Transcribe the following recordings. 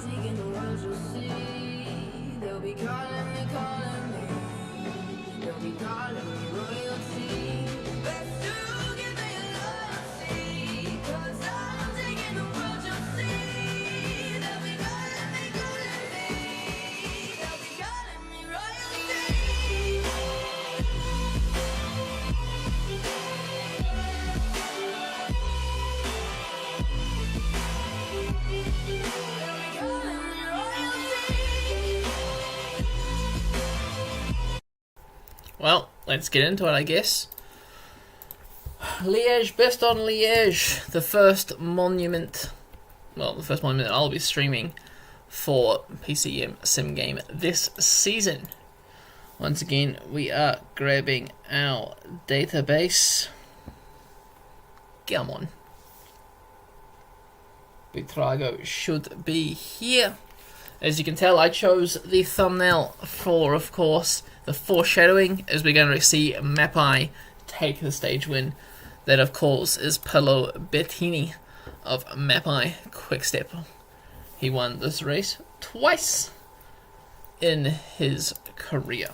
taking the world, you'll see. They'll be calling me, calling me. They'll be calling me royalty. Best to give me loyalty, 'cause I'm taking the world, you'll see. They'll be calling me, calling me. They'll be calling me royalty. Well, let's get into it, I guess. Liege, Bastogne Liege, the first monument. Well, the first monument I'll be streaming for PCM SimGame this season. Once again, we are grabbing our database. Come on. Buitrago should be here. As you can tell, I chose the thumbnail for, of course, the foreshadowing, as we're going to see Mapai take the stage win. That, of course, is Paolo Bettini of Mapai Quickstep. He won this race twice in his career.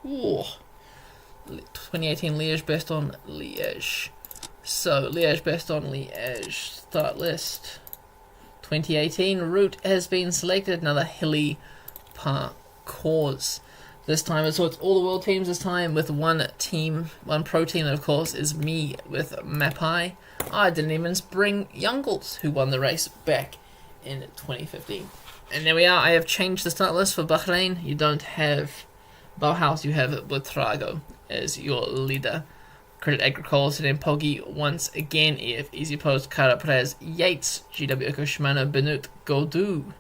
Ooh. 2018 Liege, Bastogne Liege. So, Liege, Bastogne Liege, start list. 2018 route has been selected, another hilly parcours. This time it's all the world teams this time, with one team, one pro team, and of course is me with Mapai. I didn't even bring Youngles, who won the race back in 2015. And there we are, I have changed the start list for Bahrain. You don't have Bauhaus, you have Buitrago as your leader. Credit Agricole, Sedan Poggi once again, EF Easy Post, Cara Perez, Yates, GW Eco Shimano, Benut, Godu,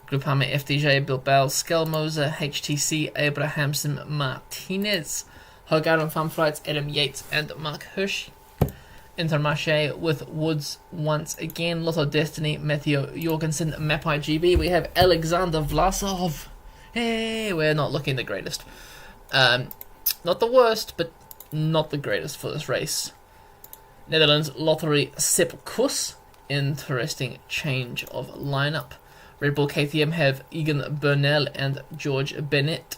Groupama FDJ, Bilbao, Skelmoser, HTC, Abrahamson, Martinez, Hogarden Farm Frights, Adam Yates, and Mark Hirsch. Intermarché with Woods once again, Lotto Destiny, Matteo Jorgensen, Mapai GB. We have Alexander Vlasov. Hey, we're not looking the greatest. Not the worst, but not the greatest for this race. Netherlands Lottery Sepp Kuss. Interesting change of lineup. Red Bull KTM have Egan Bernal and George Bennett.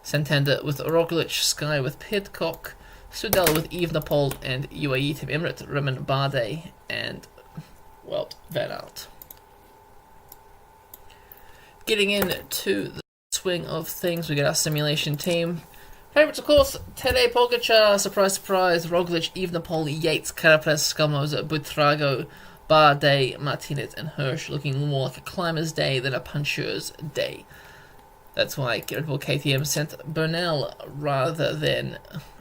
Santander with Roglic, Sky with Pidcock, Soudal with Yves Napol, and UAE Team Emirates, Raymond Bardet and Wout van Aert. Getting into the swing of things, we got our simulation team. Favourites, of course, Tadej Pogacar, surprise, surprise, Roglic, Yves Napol, Yates, Carapaz, Skelmoser, Buitrago, Bardet, Martinez, and Hirsch, looking more like a climber's day than a puncher's day. That's why Red Bull KTM sent Bernal rather than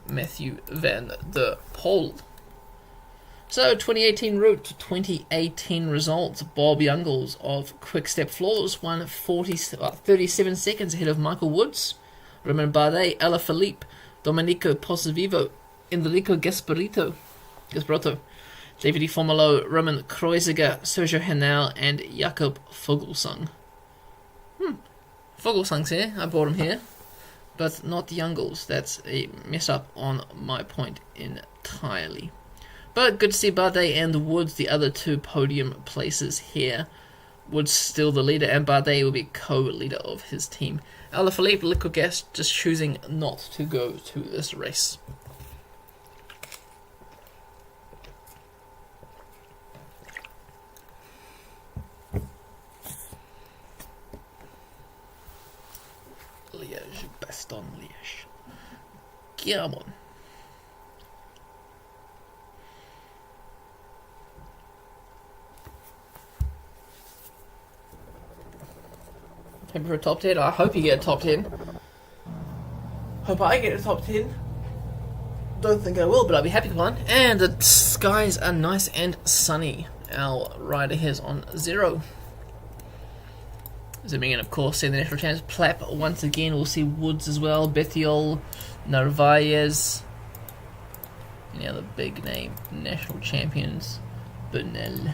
Matthew van der Poel. So, 2018 route, 2018 results. Bob Youngles of Quickstep Floors won 37 seconds ahead of Michael Woods. Romain Bardet, Alaphilippe, Domenico Pozzovivo, Enrico Gasparotto, David Formolo, Roman Kreuziger, Sergio Henao, and Jakob Fogelsang. Fogelsang's here, I brought him here, but not Youngles. That's a mess up on my point entirely. But good to see Bardet and Woods, the other two podium places here. Woods still the leader, and Bardet will be co-leader of his team. Alaphilippe, Liquid Gas, just choosing not to go to this race. Liege, Bastogne Liege. Come on. Happy for a top 10? I hope you get a top 10. Hope I get a top 10. Don't think I will, but I'll be happy with one. And the skies are nice and sunny. Our rider here is on 0. Zooming in, of course, seeing the national champs. Plap once again. We'll see Woods as well. Bettiol, Narvaez. Any other big name national champions? Bernal.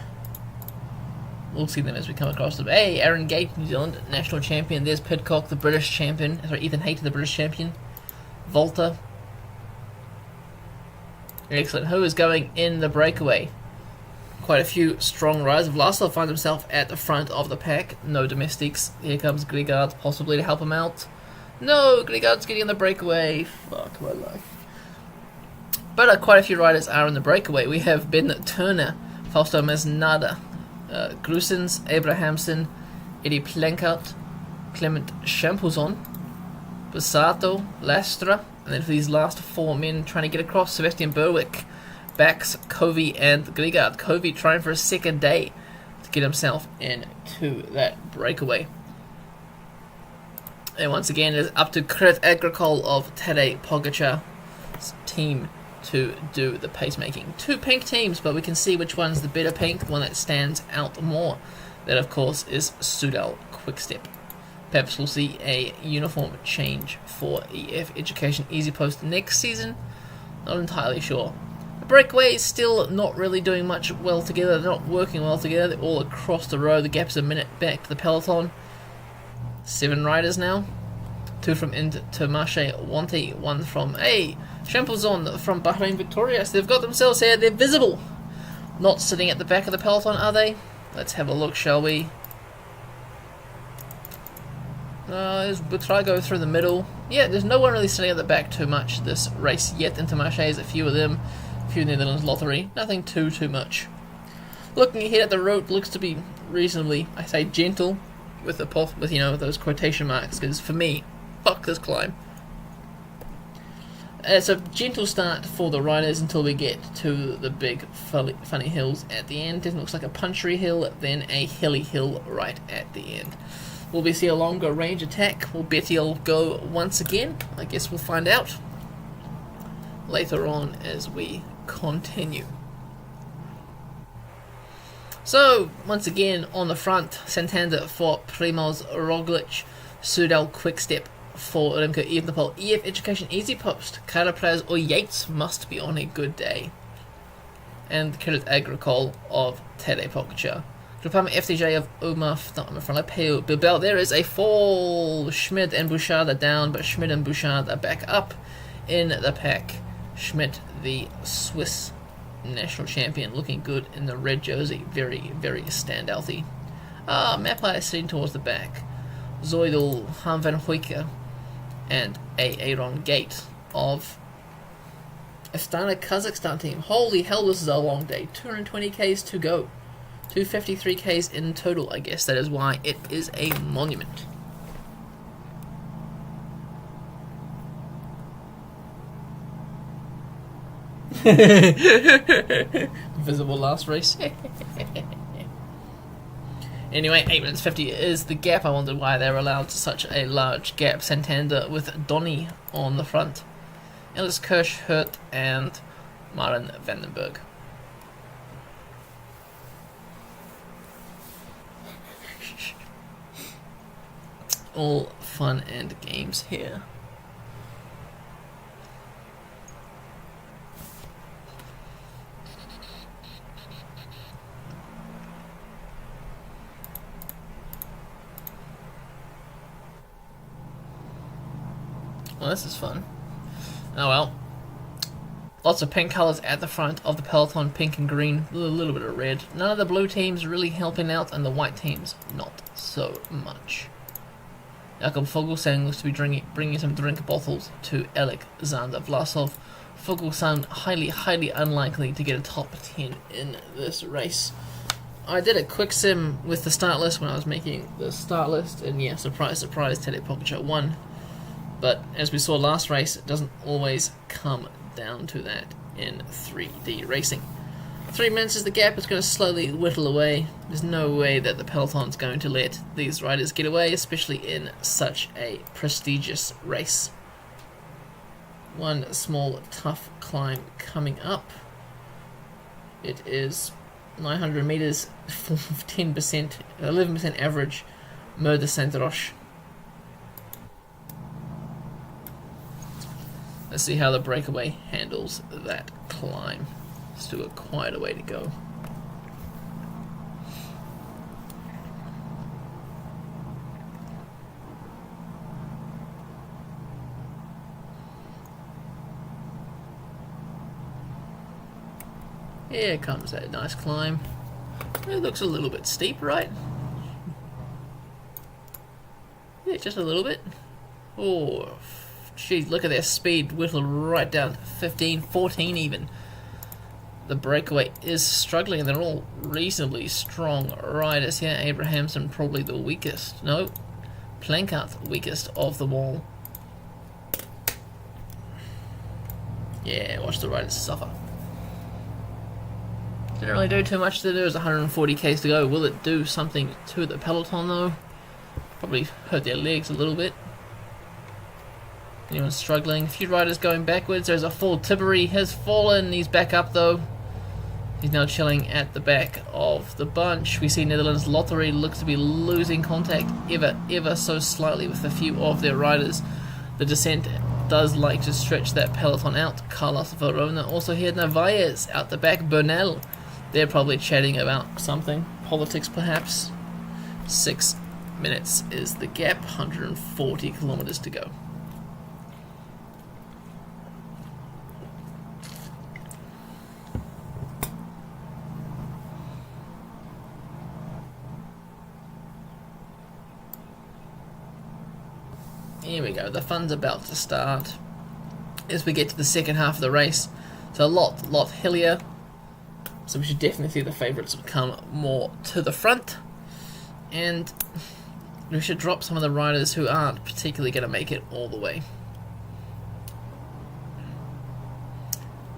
We'll see them as we come across them. Hey, Aaron Gate, New Zealand national champion. There's Pidcock, the British champion. Sorry, Ethan Hayter, the British champion. Volta. Excellent. Who is going in the breakaway? Quite a few strong riders. Vlasov finds himself at the front of the pack. No domestics. Here comes Grigard possibly to help him out. No, Grigard's getting in the breakaway. Fuck my life. But quite a few riders are in the breakaway. We have Ben Turner, Fausto Mesnada, Grusins, Abrahamson, Eddie Plenkart, Clement Champuzon, Basato, Lastra, and then for these last 4 men trying to get across, Sebastian Berwick, Bax, Covey, and Grigard. Covey trying for a second day to get himself into that breakaway. And once again, it is up to Credit Agricole of Tadej Pogacar's team to do the pacemaking. 2 pink teams, but we can see which one's the better pink, the one that stands out more. That, of course, is Soudal Quickstep. Perhaps we'll see a uniform change for EF Education Easy Post next season. Not entirely sure. The breakaway is still not really doing much well together. They're not working well together. They're all across the road. The gap's a minute back to the peloton. 7 riders now. 2 from Intermarché Wanty, 1 from Champuzon from Bahrain Victorious. They've got themselves here. They're visible. Not sitting at the back of the peloton, are they? Let's have a look, shall we? We'll try to go through the middle. Yeah, there's no one really sitting at the back too much this race yet. Intermarché, a few of them. A few Netherlands Lottery. Nothing too much. Looking ahead at the road, looks to be reasonably, I say, gentle, with those quotation marks, because for me, fuck this climb. It's a gentle start for the riders until we get to the big funny hills at the end. It looks like a punchy hill, then a hilly hill right at the end. Will we see a longer range attack? Will Bettiol go once again? I guess we'll find out later on as we continue. So, once again, on the front, Santander for Primoz Roglic, Soudal Quickstep for Remco Evenepoel, EF Education Easy Post, Carapaz or Yates must be on a good day, and Credit Agricole of Tadej Pogacar. Groupama FDJ of Umaf Bilbao. There is a fall. Schmidt and Bouchard are down, but Schmidt and Bouchard are back up in the pack. Schmidt, the Swiss national champion, looking good in the red jersey. Very, very standouthy. Mapai is sitting towards the back. Zoidel, Han van Hoyke, and Aaron Gate of Astana Kazakhstan team. Holy hell, this is a long day. 220 Ks to go. 253 Ks in total, I guess. That is why it is a monument. Visible last race. Anyway, 8 minutes 50 is the gap. I wondered why they're allowed such a large gap. Santander with Donny on the front. Ellis Kirsch, Hurt, and Maren Vandenberg. All fun and games here. Well, this is fun. Oh well. Lots of pink colours at the front of the peloton, pink and green, a little bit of red. None of the blue teams really helping out, and the white teams not so much. Jakob Fuglsang looks to be bringing some drink bottles to Alexander Vlasov. Fuglsang highly unlikely to get a top 10 in this race. I did a quick sim with the start list when I was making the start list, and yeah, surprise, Tadej Pogacar won. But as we saw last race, it doesn't always come down to that in 3D racing. 3 minutes is the gap. It's going to slowly whittle away. There's no way that the peloton's going to let these riders get away, especially in such a prestigious race. One small tough climb coming up. It is 900 meters, 10%, 11% average, Mur de Saint-Roch. Let's see how the breakaway handles that climb. Still got quite a way to go. Here comes that nice climb. It looks a little bit steep, right? Yeah, just a little bit. Oh, geez, look at their speed whittled right down 15, 14 even. The breakaway is struggling, and they're all reasonably strong riders here. Abrahamson probably the weakest. No, Plankart the weakest of them all. Yeah, watch the riders suffer. Didn't really do too much. There was 140 k's to go. Will it do something to the peloton though? Probably hurt their legs a little bit. Anyone struggling? A few riders going backwards. There's a full Tiberi has fallen. He's back up though. He's now chilling at the back of the bunch. We see Netherlands Lottery looks to be losing contact ever so slightly with a few of their riders. The descent does like to stretch that peloton out. Carlos Verona also here. Narvaez out the back. Bernal. They're probably chatting about something. Politics perhaps. 6 minutes is the gap. 140 kilometers to go. Here we go, the fun's about to start as we get to the second half of the race. It's a lot hillier, so we should definitely see the favourites come more to the front, and we should drop some of the riders who aren't particularly going to make it all the way.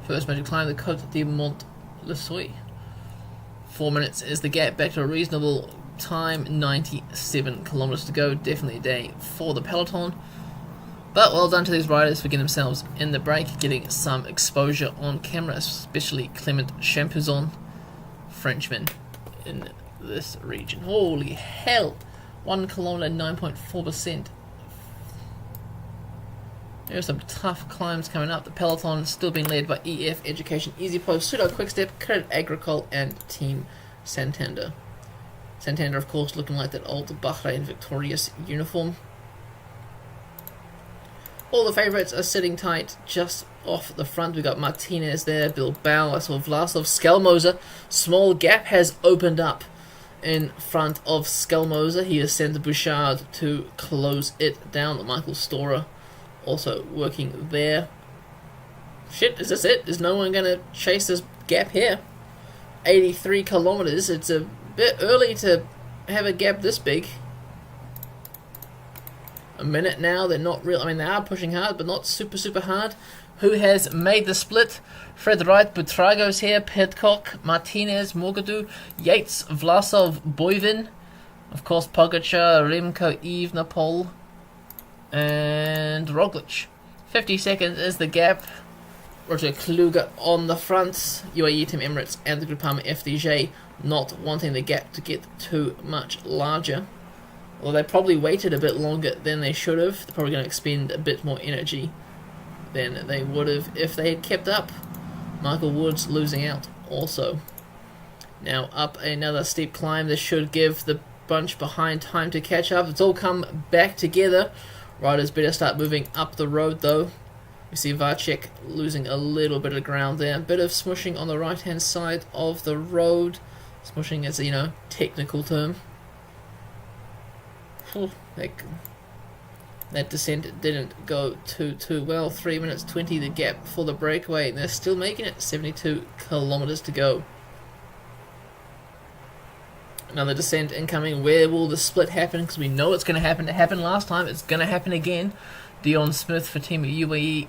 First major climb, the Côte de Mont Lessuie. 4 minutes is the gap, back to a reasonable time. 97 kilometers to go. Definitely a day for the peloton, but well done to these riders for getting themselves in the break, getting some exposure on camera, especially Clement Champuzon, Frenchman in this region. Holy hell, 1 kilometer, 9.4%. There's some tough climbs coming up. The peloton still being led by EF Education, Easy Post, Pseudo Quickstep, Credit Agricole, and Team Santander. Santander, of course, looking like that old Bahrain victorious uniform. All the favourites are sitting tight just off the front. We got Martinez there, Bilbao, I saw Vlasov, Skelmoser. Small gap has opened up in front of Skelmoser. He has sent Bouchard to close it down. Michael Storer also working there. Shit, is this it? Is no one going to chase this gap here? 83 kilometers. It's a bit early to have a gap this big. A minute now. They're not real. I mean, they are pushing hard, but not super hard. Who has made the split? Fred Wright, Butrago's here. Pidcock, Martinez, Morgadou, Yates, Vlasov, Boivin. Of course, Pogacar, Remco, Evenepoel, and Roglic. 50 seconds is the gap. Roger Kluge on the front. UAE Team Emirates and the Groupama FDJ not wanting the gap to get too much larger. Well, they probably waited a bit longer than they should have. They're probably going to expend a bit more energy than they would have if they had kept up. Michael Woods losing out also. Now up another steep climb. This should give the bunch behind time to catch up. It's all come back together. Riders better start moving up the road though. We see Vacek losing a little bit of ground there. A bit of smushing on the right hand side of the road. Smushing is a, technical term. That descent didn't go too well. 3 minutes 20 the gap for the breakaway, and they're still making it. 72 kilometers to go. Another descent incoming. Where will the split happen? Because we know it's going to happen. It happened last time. It's going to happen again. Dion Smith for Team UAE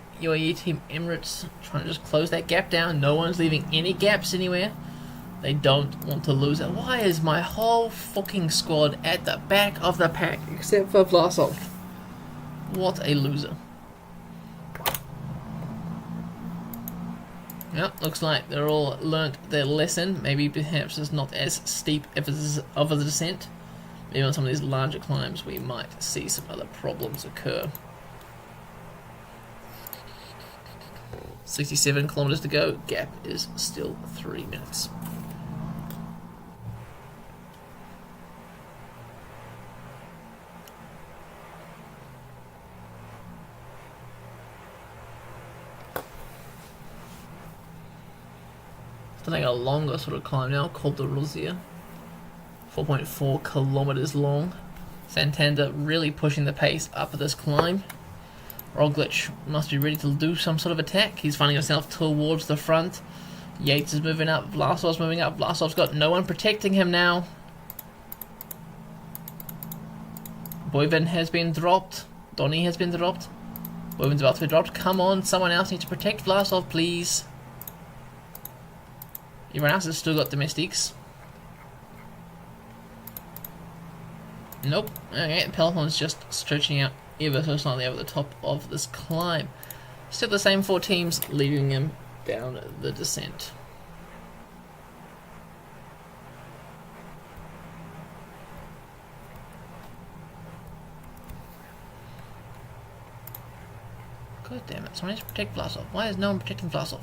Team Emirates trying to just close that gap down. No one's leaving any gaps anywhere. They don't want to lose it. Why is my whole fucking squad at the back of the pack except for Vlasov? What a loser. Yep, looks like they're all learnt their lesson. Maybe perhaps it's not as steep of a descent. Maybe on some of these larger climbs we might see some other problems occur. 67 kilometers to go. Gap is still 3 minutes. Something a longer sort of climb now called the Ruzia. 4.4 kilometers long. Santander really pushing the pace up this climb. Roglic must be ready to do some sort of attack. He's finding himself towards the front. Yates is moving up. Vlasov's moving up. Vlasov's got no one protecting him now. Boyven has been dropped. Donny has been dropped. Boyven's about to be dropped. Come on, someone else needs to protect Vlasov, please. Everyone else has still got domestics. Nope. Okay, Peloton's just stretching out ever so slightly over the top of this climb. Still the same 4 teams leading him down the descent. God damn it, someone needs to protect Vlasov. Why is no one protecting Vlasov?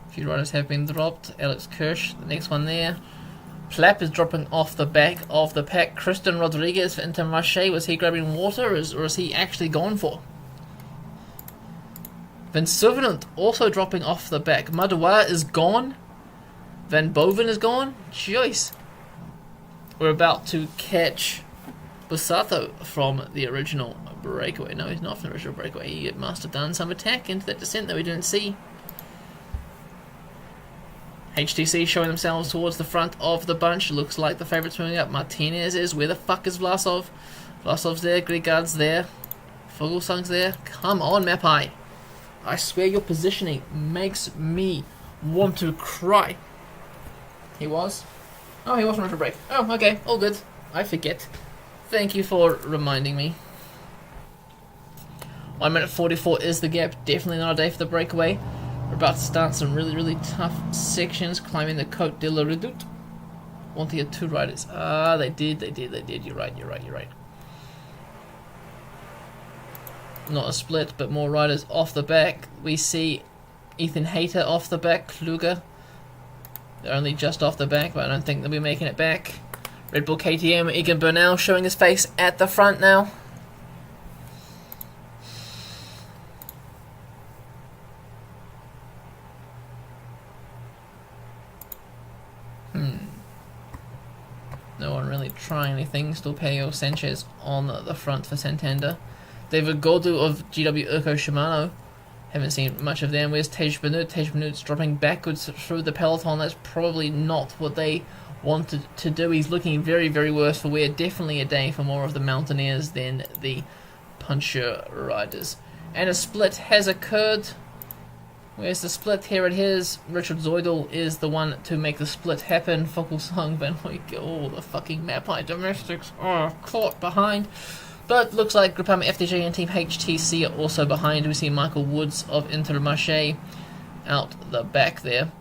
A few riders have been dropped. Alex Kirsch, the next one there. Plapp is dropping off the back of the pack. Christian Rodriguez for Intermarché. Was he grabbing water or is he actually gone for? Van Suvenant also dropping off the back. Madouar is gone. Van Boven is gone. Jeez. We're about to catch Bussato from the original breakaway. No, he's not from the original breakaway. He must have done some attack into that descent that we didn't see. HTC showing themselves towards the front of the bunch. Looks like the favourites moving up. Martinez is. Where the fuck is Vlasov? Vlasov's there. Grigard's there. Fogelsang's there. Come on, Mapai. I swear your positioning makes me want to cry. He was? Oh, he wasn't ready for break. Oh, okay. All good. I forget. Thank you for reminding me. 1 minute 44 is the gap. Definitely not a day for the breakaway. We're about to start some really, really tough sections. Climbing the Côte de la Redoute. Want to get 2 riders. Ah, they did. You're right. Not a split, but more riders off the back. We see Ethan Hayter off the back. Kluger. They're only just off the back, but I don't think they'll be making it back. Red Bull KTM, Egan Bernal showing his face at the front now. No one really trying anything. Still Pello Sanchez on the front for Santander. David Gordu of GW Urco Shimano. Haven't seen much of them. Where's Tej Benut? Tej Benut's dropping backwards through the peloton. That's probably not what they wanted to do. He's looking very, very worse for wear. Definitely a day for more of the mountaineers than the puncher riders. And a split has occurred. Where's the split? Here it is. Richard Zoidel is the one to make the split happen. Fogelsang, Van Hoyk, oh, the fucking Mapai domestics are caught behind. But looks like Groupama FDJ and Team HTC are also behind. We see Michael Woods of Intermarché out the back there.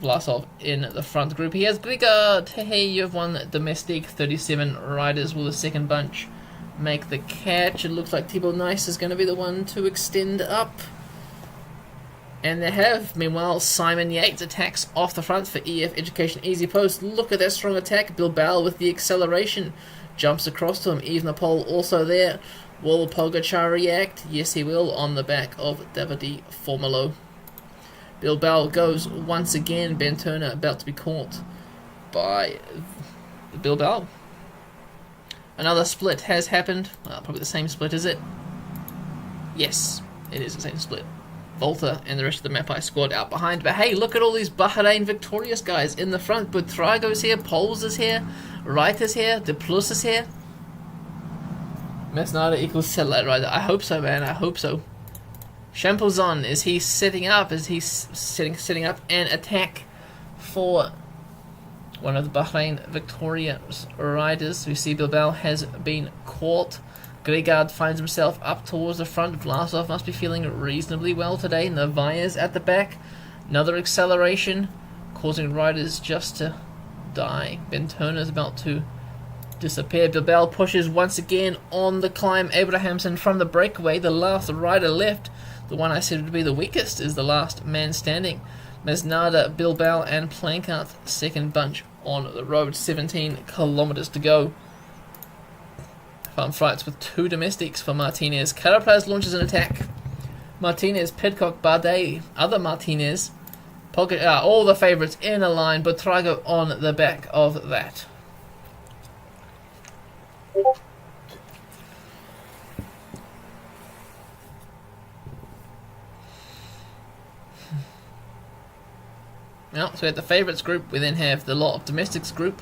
Vlasov in the front group. He has Grigard. Hey, you have one domestic. 37 riders. Will the second bunch make the catch? It looks like Thibaut Nice is going to be the one to extend up. And they have. Meanwhile, Simon Yates attacks off the front for EF Education Easy Post. Look at that strong attack. Bilbao with the acceleration. Jumps across to him. Yves Napol also there. Will Pogacar react? Yes, he will, on the back of Davide Formolo. Bilbao goes once again. Ben Turner about to be caught by Bilbao. Another split has happened. Probably the same split, is it? Yes, it is the same split. Volta and the rest of the Mapai squad out behind. But hey, look at all these Bahrain victorious guys in the front. Buitrago's here, Poles is here, Wright is here, De Plus is here. Mesnada equals satellite rider. I hope so, man. I hope so. Champozon, is he setting up? Is he setting up an attack for one of the Bahrain victorious riders? We see Bilbao has been caught. Grigard finds himself up towards the front. Vlasov must be feeling reasonably well today. Narvaez at the back. Another acceleration, causing riders just to die. Ben Turner's about to disappear. Bilbao pushes once again on the climb. Abrahamson from the breakaway. The last rider left, the one I said would be the weakest, is the last man standing. Mesnada, Bilbao and Plancart, second bunch on the road. 17 kilometers to go. Farm Frights with 2 domestics for Martinez. Carapaz launches an attack. Martinez, Pidcock, Bardet, other Martinez, Pocket, all the favourites in a line, but Trago on the back of that. Well, so we have the favourites group, we then have the lot of domestics group,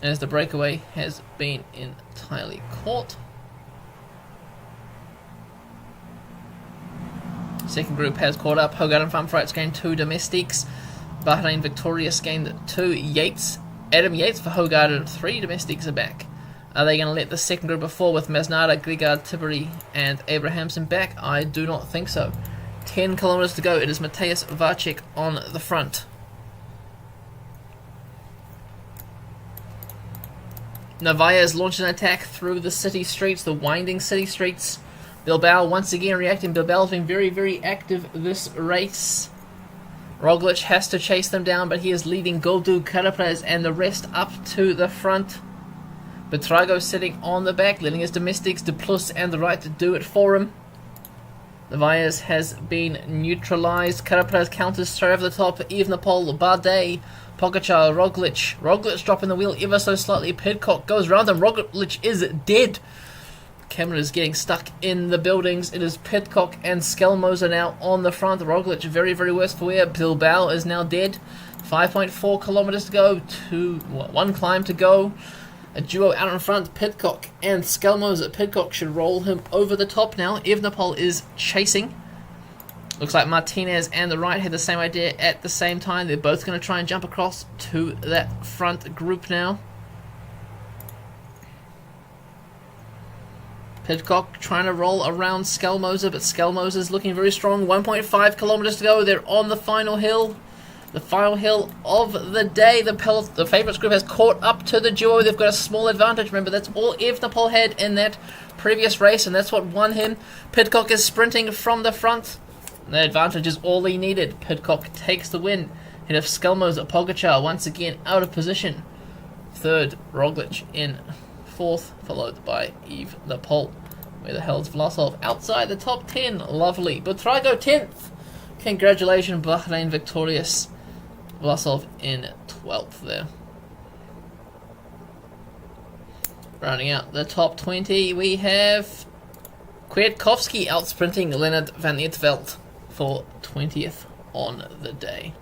as the breakaway has been entirely caught. Second group has caught up. Hogard and Farm Frights gained 2 domestics. Bahrain Victorious gained 2. Adam Yates for Hogard and 3 domestics are back. Are they going to let the second group of 4 with Masnada, Grigard, Tiberi and Abrahamson back? I do not think so. 10 kilometers to go. It is Mateusz Varcek on the front. Narvaez launches an attack through the city streets, the winding city streets. Bilbao once again reacting. Bilbao's been very, very active this race. Roglic has to chase them down, but he is leading Goldu, Carapaz and the rest up to the front. Betrago sitting on the back, letting his domestics, De Plus and the right to do it for him. Narvaez has been neutralized. Carapaz counters straight over the top. Evenepoel, Bardet, Pogacar, Roglic. Roglic dropping the wheel ever so slightly. Pidcock goes round him. Roglic is dead. Cameron is getting stuck in the buildings. It is Pidcock and Skelmoser now on the front. Roglic very, very worse for wear. Bilbao is now dead. 5.4 kilometers to go. 1 climb to go. A duo out in front. Pidcock and Skelmoser. Pidcock should roll him over the top now. Evenepoel is chasing. Looks like Martinez and the right had the same idea at the same time. They're both going to try and jump across to that front group now. Pidcock trying to roll around Skelmoser, but Skelmoser's looking very strong. 1.5 kilometers to go. They're on the final hill. The final hill of the day. The favourites group has caught up to the duo. They've got a small advantage. Remember, that's all Evenepoel had in that previous race, and that's what won him. Pidcock is sprinting from the front. The advantage is all he needed. Pidcock takes the win. Hit of Skelmoser. Pogacar once again out of position. Third, Roglic in fourth, followed by Evenepoel. Where the hell's Vlasov? Outside the top 10. Lovely. Butrago 10th. Congratulations, Bahrain Victorious. Vlasov in 12th there. Rounding out the top 20, we have Kwiatkowski out sprinting Leonard van Eertveld for 20th on the day.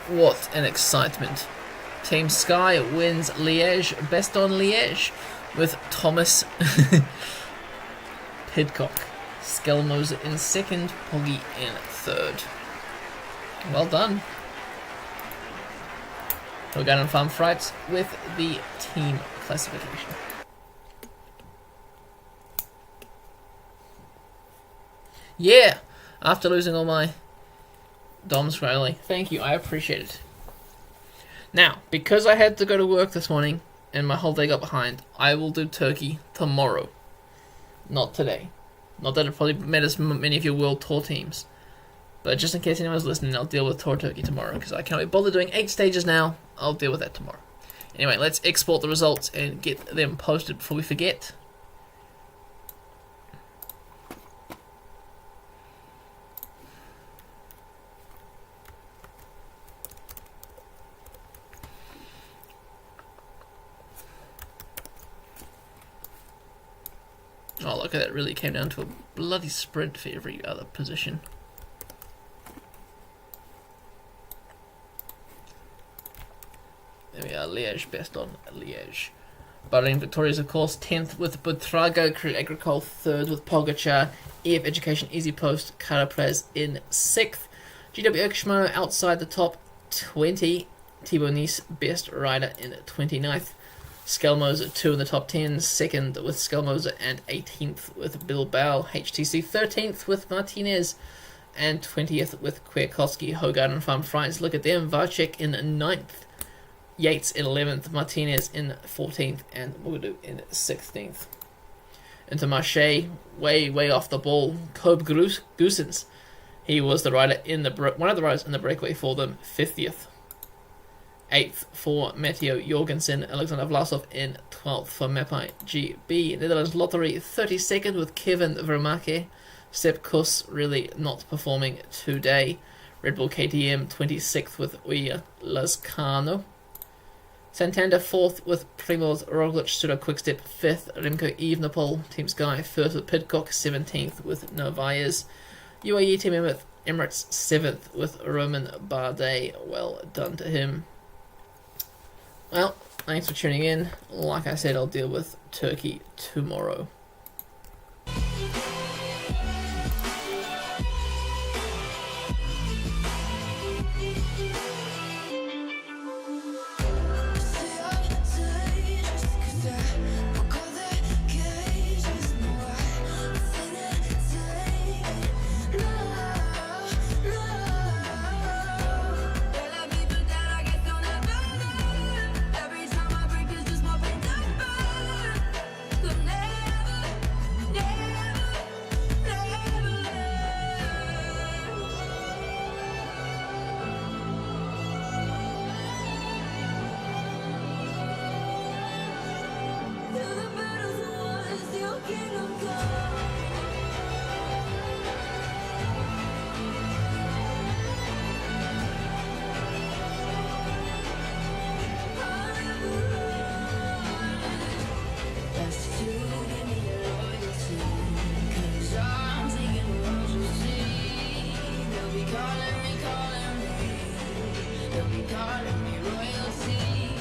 What an excitement. Team Sky wins Liege, Bastogne Liege, with Thomas Pidcock. Skelmoser in second, Poggy in third. Well done. Hogard and Farm Frights with the team classification. Yeah, after losing all my Dom's Riley. Thank you, I appreciate it. Now, because I had to go to work this morning and my whole day got behind, I will do turkey tomorrow. Not today. Not that it probably matters to many of your World Tour teams. But just in case anyone's listening, I'll deal with Tour Turkey tomorrow because I can't be bothered doing 8 stages now. I'll deal with that tomorrow. Anyway, let's export the results and get them posted before we forget. Oh, look at that. It really came down to a bloody sprint for every other position. There we are. Liege, Bastogne, Liege. Bahrain Victorious, of course, 10th with Butrago. Crew Agricole, 3rd with Pogacar. EF Education, Easy Post, Carapaz in 6th. GW Erkshmo outside the top 20. Thibaut Nice, best rider in 29th. Skelmoser 2 in the top 10, second with Skelmoser, and 18th with Bilbao. HTC 13th with Martinez, and 20th with Kwiatkowski, Hogard and Farm Fries. Look at them. Varcek in 9th, Yates in 11th, Martinez in 14th, and Mudu in 16th. Into Marche, way off the ball, Kobe Goosens. He was the rider in one of the riders in the breakaway for them, 50th. 8th for Matteo Jorgensen, Alexander Vlasov in 12th for Mapai GB. Netherlands Lottery 32nd with Kevin Vermaake. Sepp Kuss really not performing today. Red Bull KTM 26th with Uya Lascano. Santander 4th with Primoz Roglic, Suda Quickstep 5th, Remco Evenepoel, Team Sky 1st with Pidcock, 17th with Narvaez. UAE Team Emirates 7th with Roman Bardet. Well done to him. Well, thanks for tuning in. Like I said, I'll deal with Turkey tomorrow. Calling me royalty.